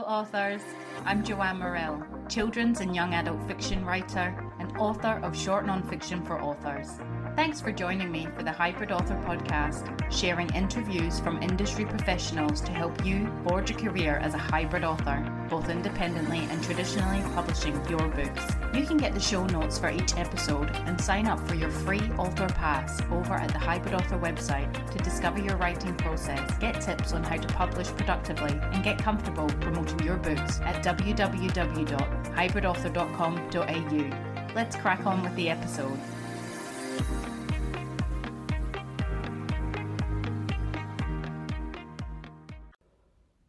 authors. I'm Joanne Morrell, children's and young adult fiction writer and author of short non-fiction for authors. Thanks for joining me for the Hybrid Author podcast, sharing interviews from industry professionals to help you forge a career as a hybrid author, both independently and traditionally publishing your books. You can get the show notes for each episode and sign up for your free author pass over at the Hybrid Author website to discover your writing process, get tips on how to publish productively, and get comfortable promoting your books at www.hybridauthor.com.au. Let's crack on with the episode.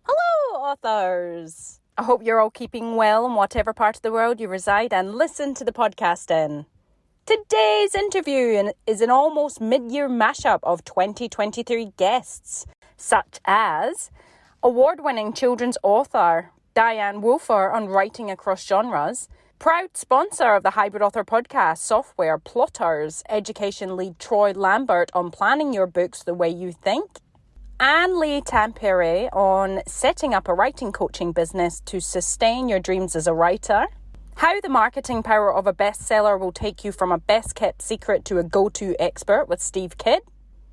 Hello, authors! I hope you're all keeping well in whatever part of the world you reside and listen to the podcast in. Today's interview is an almost mid-year mashup of 2023 guests, such as award-winning children's author Dianne Wolfer on writing across genres, proud sponsor of the Hybrid Author podcast software Plotters, education lead Troy Lambert on planning your books the way you think, and Ly-Tampere on setting up a writing coaching business to sustain your dreams as a writer, how the marketing power of a bestseller will take you from a best-kept secret to a go-to expert with Steve Kidd,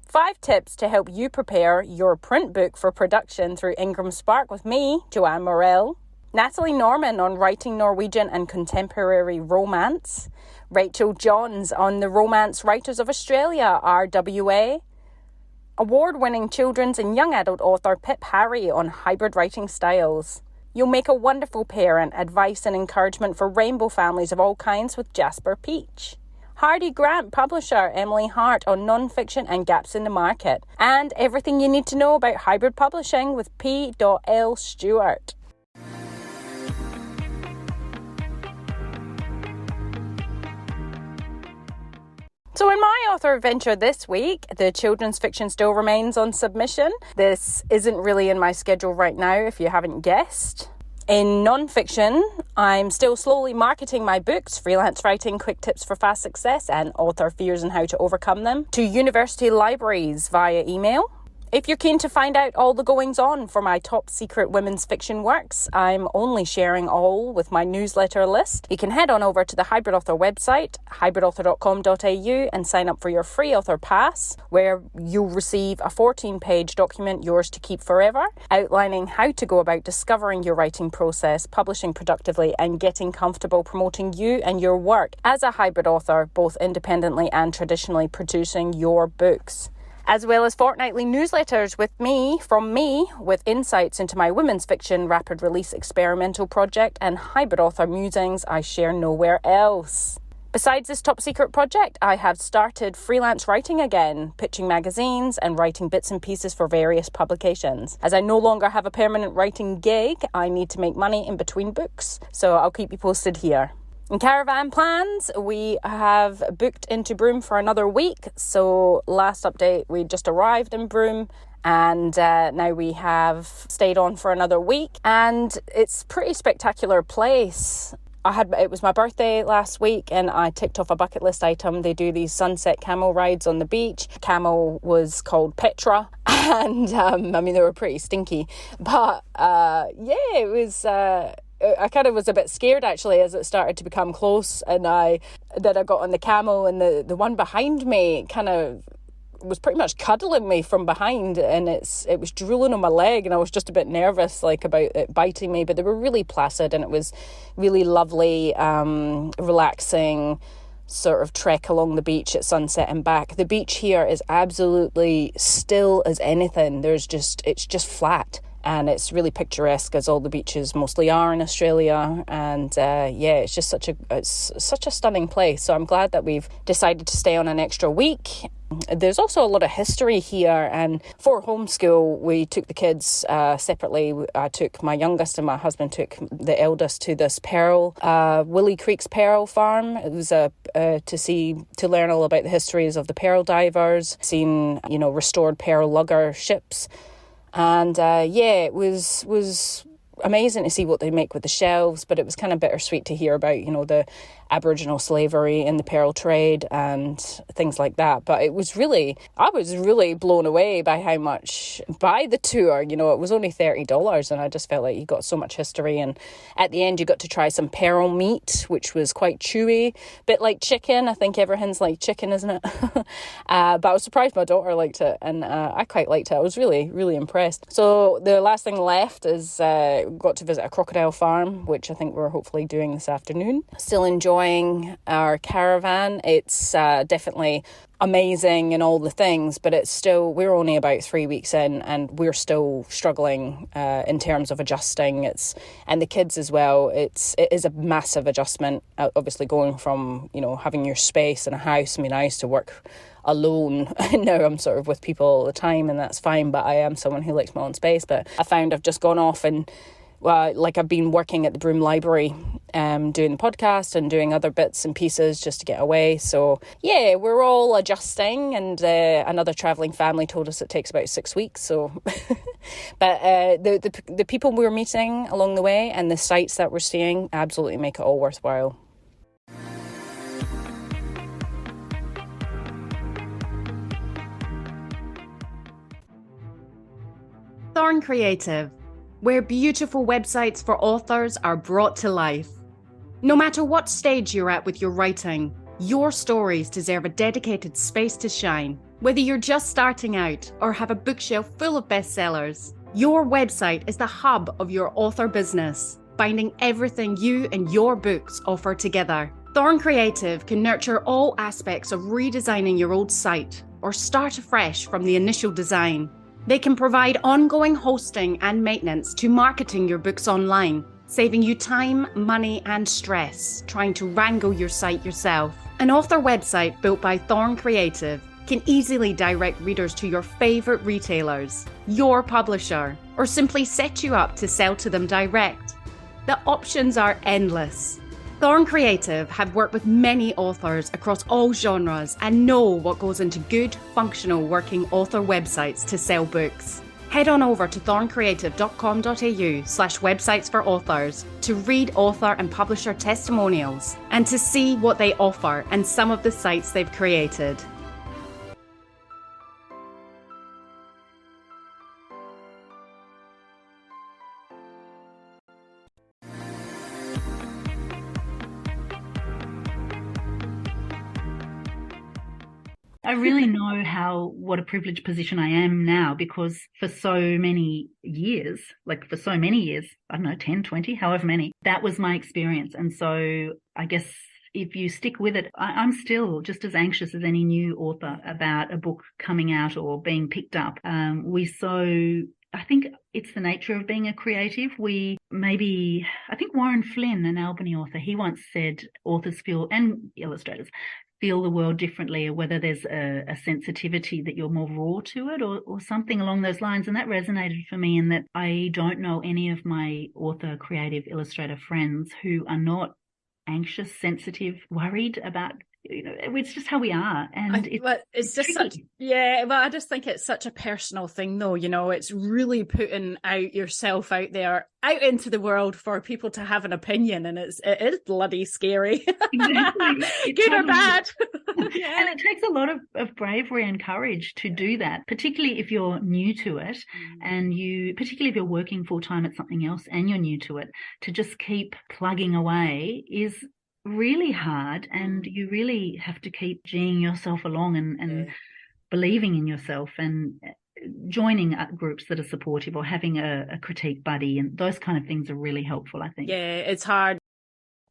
5 tips to help you prepare your print book for production through Ingram Spark with me, Joanne Morrell, Natalie Normann on writing Norwegian and contemporary romance, Rachael Johns on the Romance Writers of Australia, RWA, award-winning children's and young adult author Pip Harry on hybrid writing styles. You'll make a wonderful parent, advice and encouragement for rainbow families of all kinds with Jasper Peach. Hardy Grant publisher Emily Hart on non-fiction and gaps in the market. And everything you need to know about hybrid publishing with P.L. Stewart. So in my author adventure this week, the children's fiction still remains on submission. This isn't really in my schedule right now, if you haven't guessed. In non-fiction, I'm still slowly marketing my books, Freelance Writing, Quick Tips for Fast Success, and Author Fears and How to Overcome Them, to university libraries via email. If you're keen to find out all the goings-on for my top secret women's fiction works, I'm only sharing all with my newsletter list. You can head on over to the Hybrid Author website, hybridauthor.com.au, and sign up for your free author pass, where you'll receive a 14-page document, yours to keep forever, outlining how to go about discovering your writing process, publishing productively, and getting comfortable promoting you and your work as a hybrid author, both independently and traditionally producing your books. As well as fortnightly newsletters from me, with insights into my women's fiction rapid release experimental project and hybrid author musings I share nowhere else. Besides this top secret project, I have started freelance writing again, pitching magazines and writing bits and pieces for various publications. As I no longer have a permanent writing gig, I need to make money in between books, so I'll keep you posted here. In caravan plans, we have booked into Broome for another week. So last update, we just arrived in Broome, and now we have stayed on for another week. And it's a pretty spectacular place. It was my birthday last week, and I ticked off a bucket list item. They do these sunset camel rides on the beach. Camel was called Petra, and they were pretty stinky. But it was. I kind of was a bit scared actually as it started to become close, and I got on the camel, and the one behind me kind of was pretty much cuddling me from behind, and it was drooling on my leg, and I was just a bit nervous about it biting me, but they were really placid, and it was really lovely, relaxing sort of trek along the beach at sunset and back. The beach here is absolutely still as anything. It's just flat. And it's really picturesque, as all the beaches mostly are in Australia. And it's just such a stunning place. So I'm glad that we've decided to stay on an extra week. There's also a lot of history here. And for homeschool, we took the kids separately. I took my youngest, and my husband took the eldest to this Willie Creek's Pearl Farm. It was to learn all about the histories of the pearl divers, seen restored pearl lugger ships. And it was amazing to see what they make with the shelves, but it was kind of bittersweet to hear about, the Aboriginal slavery in the pearl trade and things like that. But I was really blown away by the tour. You know, it was only $30 and I just felt like you got so much history. And at the end, you got to try some pearl meat, which was quite chewy, bit like chicken. I think everything's like chicken, isn't it? But I was surprised my daughter liked it, and I quite liked it. I was really, really impressed. So the last thing left is got to visit a crocodile farm, which I think we're hopefully doing this afternoon. Still enjoying our caravan. It's definitely amazing and all the things, but we're only about 3 weeks in and we're still struggling in terms of adjusting. And the kids as well, it is a massive adjustment, obviously going from, you know, having your space in a house. I mean, I used to work alone. Now I'm sort of with people all the time and that's fine, but I am someone who likes my own space. But I found I've just gone off and I've been working at the Broome Library, doing the podcast and doing other bits and pieces just to get away. So yeah, we're all adjusting, and another travelling family told us it takes about 6 weeks. So, but the people we're meeting along the way and the sites that we're seeing absolutely make it all worthwhile. Thorn Creative, where beautiful websites for authors are brought to life. No matter what stage you're at with your writing, your stories deserve a dedicated space to shine. Whether you're just starting out or have a bookshelf full of bestsellers, your website is the hub of your author business, binding everything you and your books offer together. Thorn Creative can nurture all aspects of redesigning your old site or start afresh from the initial design. They can provide ongoing hosting and maintenance to marketing your books online, saving you time, money, and stress trying to wrangle your site yourself. An author website built by Thorn Creative can easily direct readers to your favorite retailers, your publisher, or simply set you up to sell to them direct. The options are endless. Thorn Creative have worked with many authors across all genres and know what goes into good, functional working author websites to sell books. Head on over to thorncreative.com.au/websites for authors to read author and publisher testimonials and to see what they offer and some of the sites they've created. I really know what a privileged position I am now, because for so many years, I don't know, 10, 20, however many, that was my experience. And so I guess if you stick with it, I'm still just as anxious as any new author about a book coming out or being picked up. I think it's the nature of being a creative. I think Warren Flynn, an Albany author, he once said authors feel, and illustrators, feel the world differently, or whether there's a sensitivity that you're more raw to it or something along those lines. And that resonated for me, in that I don't know any of my author, creative, illustrator friends who are not anxious, sensitive, worried about, it's just how we are. And I just think it's such a personal thing though, it's really putting yourself out there, out into the world for people to have an opinion, and it is bloody scary. Exactly. Good or bad. Yeah. And it takes a lot of bravery and courage to do that, particularly if you're new to it, and particularly if you're working full time at something else and you're new to it, to just keep plugging away is really hard, and you really have to keep geeing yourself along and believing in yourself, and joining groups that are supportive, or having a critique buddy, and those kind of things are really helpful, I think. Yeah, it's hard.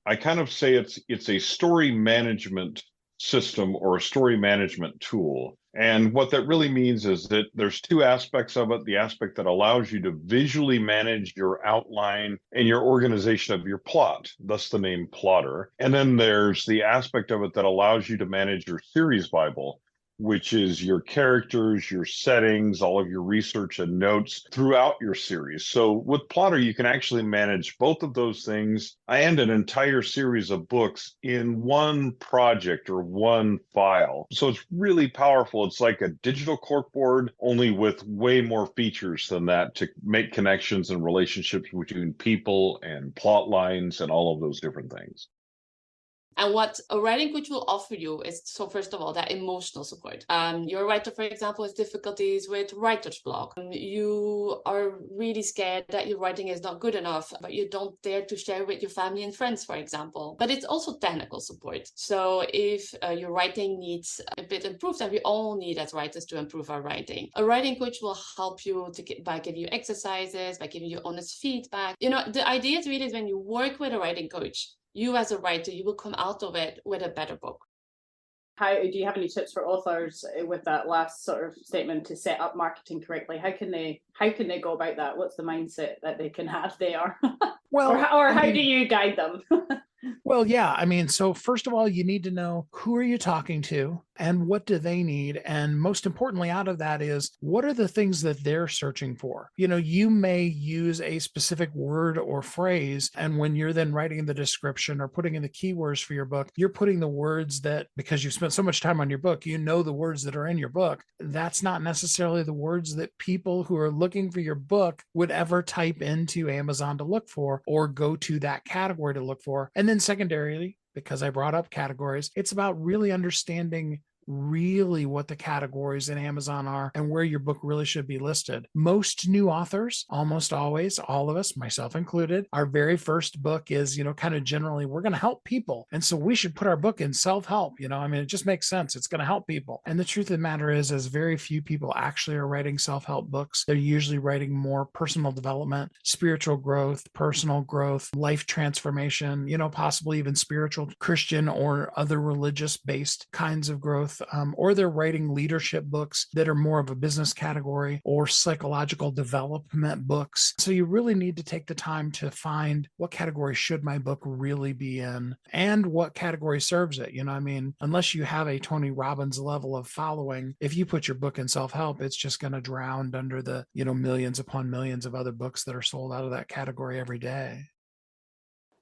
I kind of say it's a story management system or a story management tool. And what that really means is that there's two aspects of it: the aspect that allows you to visually manage your outline and your organization of your plot, thus the name plotter. And then there's the aspect of it that allows you to manage your series Bible, which is your characters, your settings, all of your research and notes throughout your series. So with Plotter, you can actually manage both of those things and an entire series of books in one project or one file. So it's really powerful. It's like a digital corkboard, only with way more features than that to make connections and relationships between people and plot lines and all of those different things. And what a writing coach will offer you is, so first of all, that emotional support. You're a writer, for example, has difficulties with writer's block. You are really scared that your writing is not good enough, but you don't dare to share with your family and friends, for example. But it's also technical support. So if your writing needs a bit improved, and we all need as writers to improve our writing, a writing coach will help you by giving you exercises, by giving you honest feedback. The idea is really when you work with a writing coach, you as a writer, you will come out of it with a better book. How do you have any tips for authors with that last sort of statement to set up marketing correctly? How can they go about that? What's the mindset that they can have there? Well, or how do you guide them? Well, yeah. I mean, so first of all, you need to know who are you talking to and what do they need? And most importantly, out of that is what are the things that they're searching for? You may use a specific word or phrase. And when you're then writing the description or putting in the keywords for your book, you're putting the words that, because you've spent so much time on your book, the words that are in your book. That's not necessarily the words that people who are looking for your book would ever type into Amazon to look for or go to that category to look for. And then secondarily, because I brought up categories, it's about really understanding really what the categories in Amazon are and where your book really should be listed. Most new authors, almost always, all of us, myself included, our very first book is, kind of generally, we're going to help people. And so we should put our book in self-help. It just makes sense. It's going to help people. And the truth of the matter is very few people actually are writing self-help books. They're usually writing more personal development, spiritual growth, personal growth, life transformation, possibly even spiritual, Christian, or other religious-based kinds of growth. Or they're writing leadership books that are more of a business category or psychological development books. So you really need to take the time to find what category should my book really be in and what category serves it. Unless you have a Tony Robbins level of following, if you put your book in self-help, it's just going to drown under the, millions upon millions of other books that are sold out of that category every day.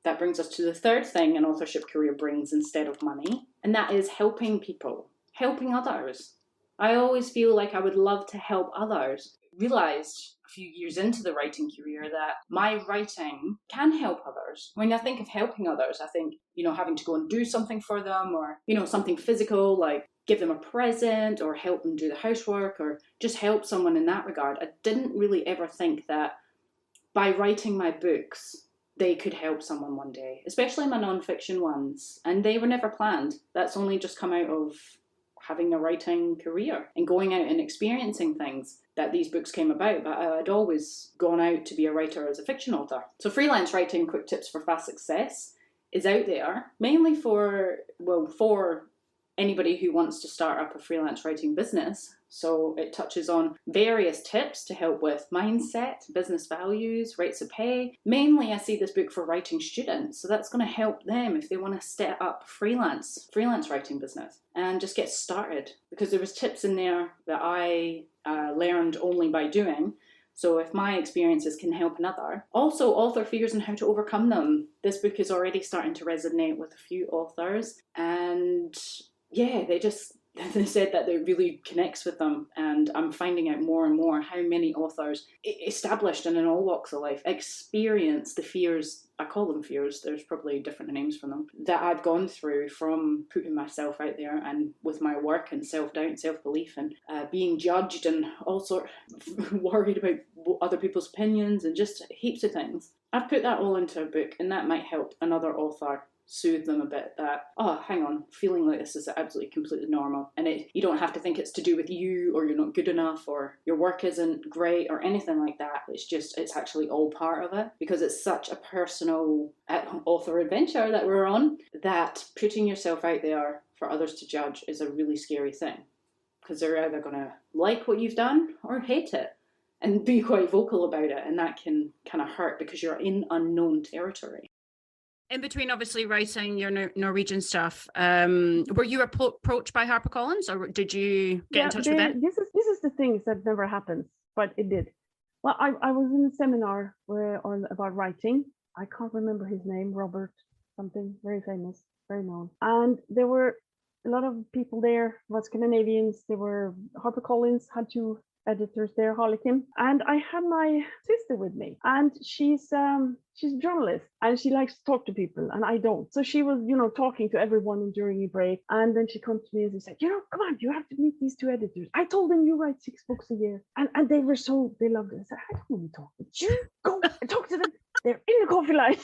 That brings us to the third thing an authorship career brings instead of money, and that is helping people. Helping others. I always feel like I would love to help others. Realized a few years into the writing career that my writing can help others. When I think of helping others, I think, having to go and do something for them or, something physical like give them a present or help them do the housework or just help someone in that regard. I didn't really ever think that by writing my books, they could help someone one day, especially my non-fiction ones. And they were never planned. That's only just come out of having a writing career and going out and experiencing things that these books came about. But I'd always gone out to be a writer as a fiction author. So freelance writing, quick tips for fast success is out there, mainly for anybody who wants to start up a freelance writing business. So it touches on various tips to help with mindset, business values, rates of pay. Mainly I see this book for writing students. So that's going to help them if they want to set up freelance writing business and just get started. Because there was tips in there that I learned only by doing. So if my experiences can help another. Also, author fears and how to overcome them. This book is already starting to resonate with a few authors. And yeah, they said that it really connects with them. And I'm finding out more and more how many authors established and in all walks of life experience the fears, I call them fears, there's probably different names for them, that I've gone through from putting myself out there and with my work and self-doubt and self-belief and being judged and all sort of worried about other people's opinions and just heaps of things. I've put that all into a book and that might help another author soothe them a bit that, hang on, feeling like this is absolutely completely normal. And you don't have to think it's to do with you or you're not good enough or your work isn't great or anything like that. It's actually all part of it because it's such a personal author adventure that we're on that putting yourself out there for others to judge is a really scary thing because they're either going to like what you've done or hate it and be quite vocal about it. And that can kind of hurt because you're in unknown territory. In between, obviously, writing your Norwegian stuff, were you approached by HarperCollins, or did you get in touch with them? This is the thing that never happens, but it did. Well, I was in a seminar about writing. I can't remember his name, Robert something, very famous, very known. And there were a lot of people there, was Scandinavians. HarperCollins had to editors there, Harlequin, and I had my sister with me, and she's a journalist and she likes to talk to people and I don't. So she was, talking to everyone during a break, and then she comes to me and she said, come on, you have to meet these 2 editors. I told them you write 6 books a year, and they loved it. I said, I don't want to talk, but you go and talk to them. They're in the coffee line.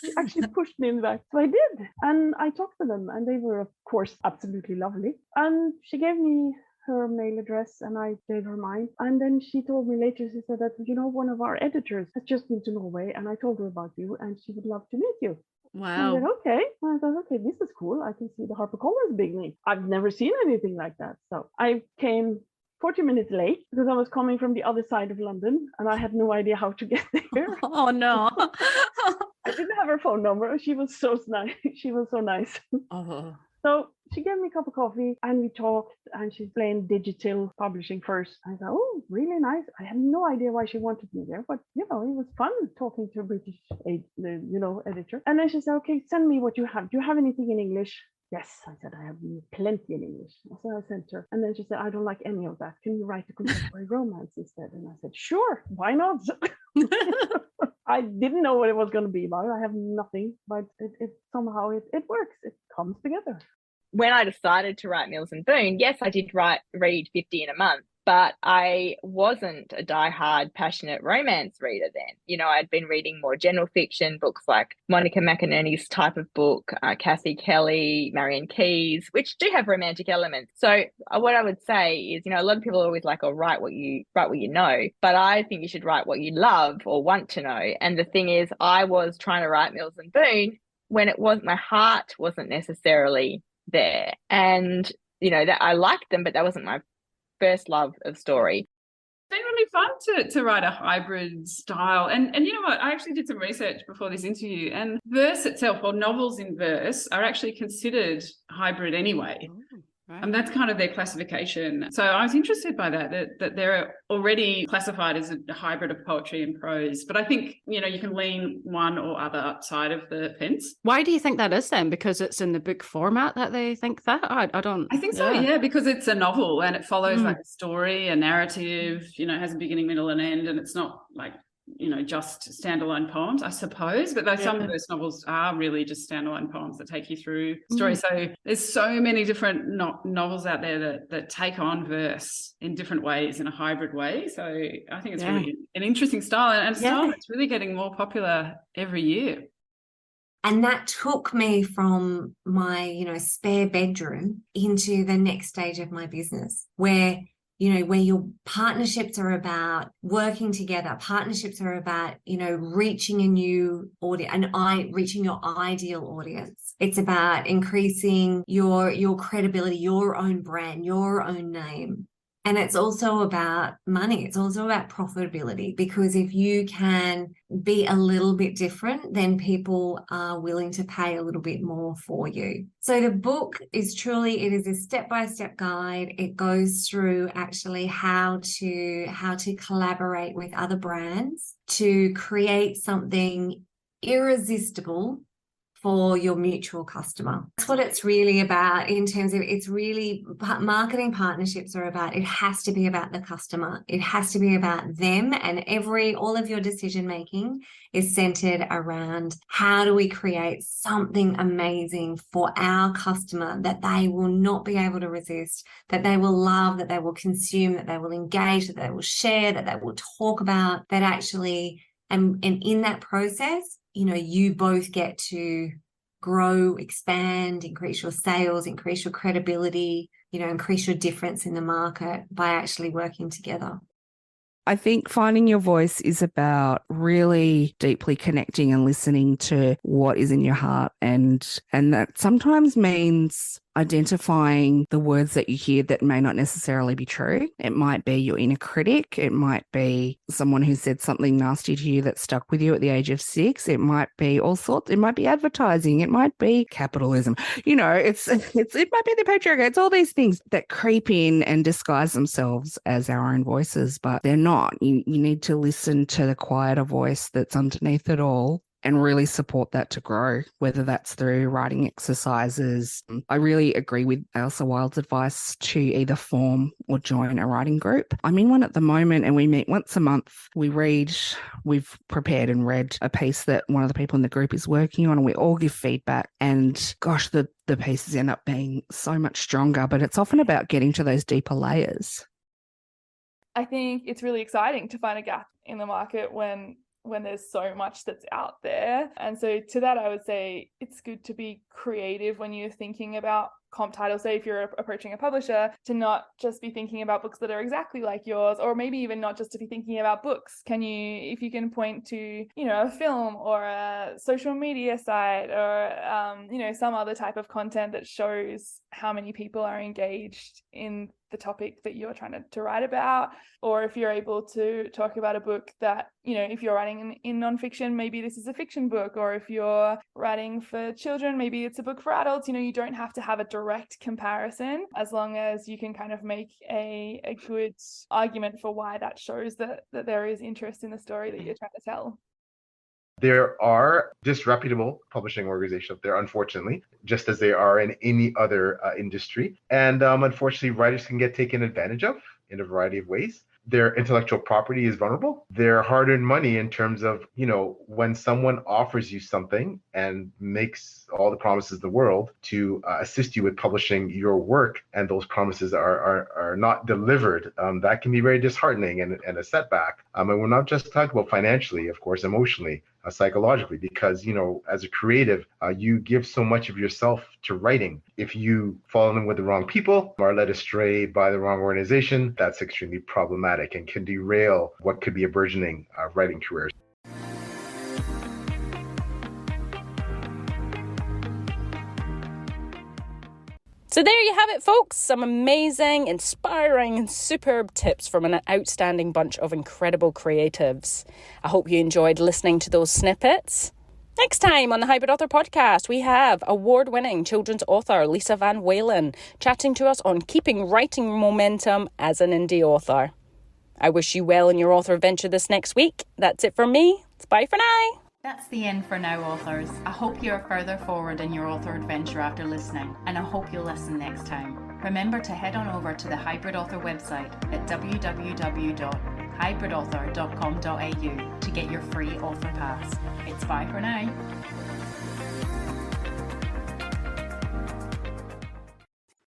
She actually pushed me in the back. So I did. And I talked to them, and they were, of course, absolutely lovely. And she gave me her mail address and I gave her mine. And then she told me later, she said that, one of our editors has just been to Norway, and I told her about you and she would love to meet you. Wow. I said, okay. And I thought, okay, this is cool. I can see the HarperCollins big name. I've never seen anything like that. So I came 40 minutes late because I was coming from the other side of London and I had no idea how to get there. Oh, no. I didn't have her phone number. She was so nice. She was so nice. Oh. So she gave me a cup of coffee and we talked, and she's playing digital publishing first. I thought, oh, really nice. I had no idea why she wanted me there, but it was fun talking to a British, editor. And then she said, okay, send me what you have. Do you have anything in English? Yes, I said, I have plenty in English. So I sent her. And then she said, I don't like any of that. Can you write a contemporary romance instead? And I said, sure, why not? I didn't know what it was going to be about. I have nothing, but it somehow it works. It comes together. When I decided to write Mills and Boon, yes, I did read 50 in a month, but I wasn't a diehard, passionate romance reader then. I'd been reading more general fiction, books like Monica McInerney's type of book, Kathy Kelly, Marian Keyes, which do have romantic elements. So what I would say is, a lot of people are always like, oh, write what you know, but I think you should write what you love or want to know. And the thing is, I was trying to write Mills and Boon when my heart wasn't necessarily there. And, that I liked them, but that wasn't my first love of story. It's been really fun to write a hybrid style. And you know what? I actually did some research before this interview, and verse itself, or novels in verse, are actually considered hybrid anyway. Right. And that's kind of their classification. So I was interested by that they're already classified as a hybrid of poetry and prose. But I think, you can lean one or other side of the fence. Why do you think that is then? Because it's in the book format that they think that? I don't... I think so, yeah, because it's a novel and it follows like a story, a narrative, it has a beginning, middle and end, and it's not like, just standalone poems, I suppose, but some of those novels are really just standalone poems that take you through stories. So there's so many different novels out there that take on verse in different ways, in a hybrid way. So I think it's really an interesting style, and a style that's really getting more popular every year. And that took me from my, spare bedroom into the next stage of my business, where your partnerships are about working together. Partnerships are about, reaching a new audience and reaching your ideal audience. It's about increasing your credibility, your own brand, your own name. And it's also about money. It's also about profitability, because if you can be a little bit different, then people are willing to pay a little bit more for you. So the book is it is a step-by-step guide. It goes through actually how to collaborate with other brands to create something irresistible for your mutual customer. That's what it's really about, in terms of, it's really, marketing partnerships are about, it has to be about the customer. It has to be about them, and all of your decision making is centered around how do we create something amazing for our customer that they will not be able to resist, that they will love, that they will consume, that they will engage, that they will share, that they will talk about, that actually, and in that process, you both get to grow, expand, increase your sales, increase your credibility, increase your difference in the market by actually working together. I think finding your voice is about really deeply connecting and listening to what is in your heart, and that sometimes means identifying the words that you hear that may not necessarily be true. It might be your inner critic. It might be someone who said something nasty to you that stuck with you at the age of 6. It might be all sorts. It might be advertising. It might be capitalism. It might be the patriarchy. It's all these things that creep in and disguise themselves as our own voices, but they're not. You need to listen to the quieter voice that's underneath it all. and really support that to grow, whether that's through writing exercises. I really agree with Elsa Wilde's advice to either form or join a writing group. I'm in one at the moment and we meet once a month. We've prepared and read a piece that one of the people in the group is working on, and we all give feedback. And gosh, the pieces end up being so much stronger, but it's often about getting to those deeper layers. I think it's really exciting to find a gap in the market when there's so much that's out there. And so to that, I would say it's good to be creative when you're thinking about comp titles. Say if you're approaching a publisher, to not just be thinking about books that are exactly like yours, or maybe even not just to be thinking about books. If you can point to, a film or a social media site or, some other type of content that shows how many people are engaged in the topic that you're trying to write about, or if you're able to talk about a book that, if you're writing in nonfiction, maybe this is a fiction book, or if you're writing for children, maybe it's a book for adults. You don't have to have a direct comparison, as long as you can kind of make a good argument for why that shows that there is interest in the story that you're trying to tell. There are disreputable publishing organizations out there, unfortunately, just as they are in any other industry. And unfortunately, writers can get taken advantage of in a variety of ways. Their intellectual property is vulnerable. Their hard-earned money, in terms of, when someone offers you something and makes all the promises in the world to assist you with publishing your work, and those promises are not delivered, that can be very disheartening and a setback. And we're not just talking about financially, of course, emotionally, psychologically, because, as a creative, you give so much of yourself to writing. If you fall in with the wrong people or are led astray by the wrong organization, that's extremely problematic and can derail what could be a burgeoning writing career. So there you have it, folks. Some amazing, inspiring, and superb tips from an outstanding bunch of incredible creatives. I hope you enjoyed listening to those snippets. Next time on the Hybrid Author Podcast, we have award-winning children's author Lisa Van Walen chatting to us on keeping writing momentum as an indie author. I wish you well in your author adventure this next week. That's it from me. It's bye for now. That's the end for now, authors. I hope you're further forward in your author adventure after listening, and I hope you'll listen next time. Remember to head on over to the Hybrid Author website at www.hybridauthor.com.au to get your free author pass. It's bye for now.